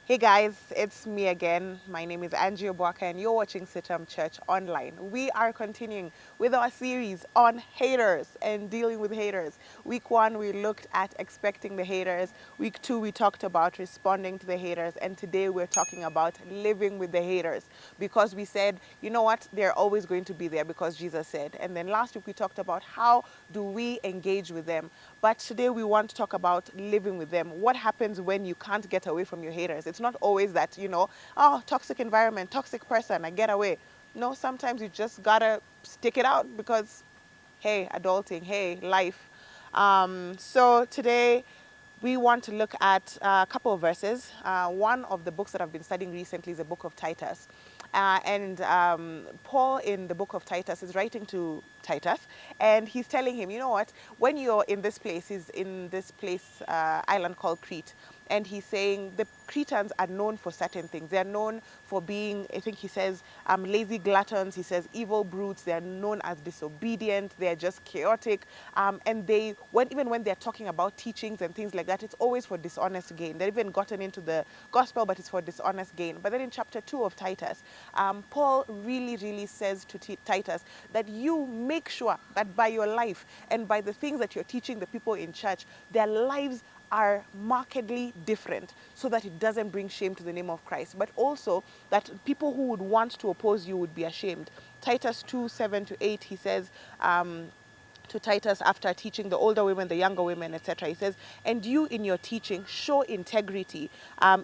Hey guys, it's me again. My name is Angie Obwaka and you're watching CITAM Church Online. We are continuing with our series on haters and dealing with haters. Week 1, we looked at expecting the haters. Week 2, we talked about responding to the haters. And today we're talking about living with the haters because we said, you know what, they're always going to be there because Jesus said. And then last week we talked about how do we engage with them. But today we want to talk about living with them. What happens when you can't get away from your haters? It's not always that, oh, toxic environment, toxic person, I get away. No, sometimes you just gotta stick it out because, hey, adulting, hey, life. So today we want to look at a couple of verses. One of the books that I've been studying recently is the book of Titus. And Paul in the book of Titus is writing to Titus, and he's telling him, you know what, when you're in this place, he's in this place, island called Crete, and he's saying the Cretans are known for certain things. They're known for being, I think he says, lazy gluttons. He says evil brutes. They're known as disobedient. They're just chaotic. And even when they're talking about teachings and things like that, it's always for dishonest gain. They've even gotten into the gospel, but it's for dishonest gain. But then in chapter 2 of Titus, Paul really, really says to Titus that you make sure that by your life and by the things that you're teaching the people in church, their lives are markedly different so that it doesn't bring shame to the name of Christ, but also that people who would want to oppose you would be ashamed. Titus 2:7-8, he says, to Titus after teaching the older women, the younger women, etc. He says, and you in your teaching show integrity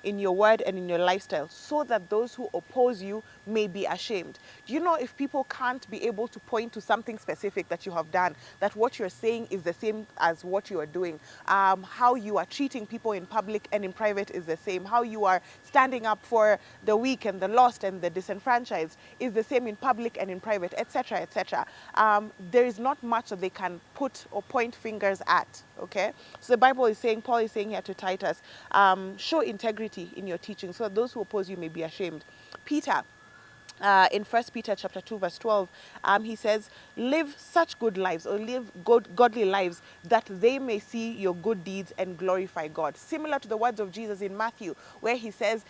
in your word and in your lifestyle so that those who oppose you may be ashamed. Do you know if people can't be able to point to something specific that you have done, that what you're saying is the same as what you are doing, how you are treating people in public and in private is the same, how you are standing up for the weak and the lost and the disenfranchised is the same in public and in private, etc., etc. There is not much that they can put or point fingers at, okay? So the Bible is saying, Paul is saying here to Titus, show integrity in your teaching so that those who oppose you may be ashamed. Peter, in 1 Peter chapter 2 verse 12, he says, live such good lives or live godly lives that they may see your good deeds and glorify God. Similar to the words of Jesus in Matthew, where he says,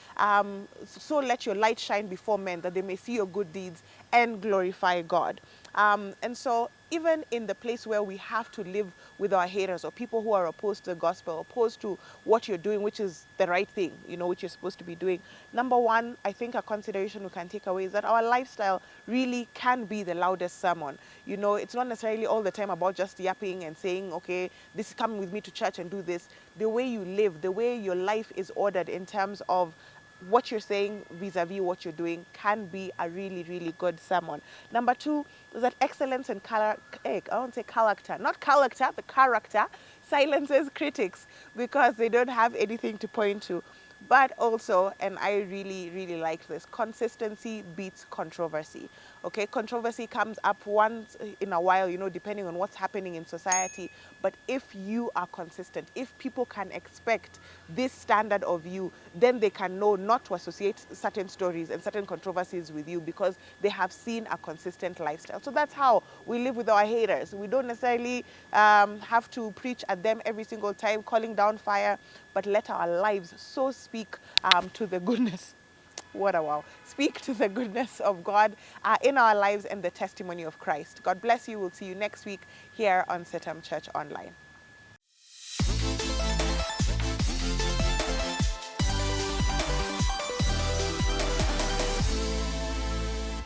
so let your light shine before men that they may see your good deeds and glorify God. And so even in the place where we have to live with our haters or people who are opposed to the gospel, opposed to what you're doing, which is the right thing, which you're supposed to be doing. Number one, I think a consideration we can take away is that our lifestyle really can be the loudest sermon. It's not necessarily all the time about just yapping and saying, okay, this is coming with me to church and do this. The way you live, the way your life is ordered in terms of what you're saying vis-a-vis what you're doing can be a really, really good sermon. Number two is that excellence and I won't say character, not character, the character silences critics because they don't have anything to point to. But also, and I really, really like this, consistency beats controversy. Okay, controversy comes up once in a while, depending on what's happening in society. But if you are consistent, if people can expect this standard of you, then they can know not to associate certain stories and certain controversies with you because they have seen a consistent lifestyle. So that's how we live with our haters. We don't necessarily have to preach at them every single time, calling down fire, but let our lives so speak to the goodness. What a wow. Speak to the goodness of God in our lives and the testimony of Christ. God bless you. We'll see you next week here on CITAM Church Online.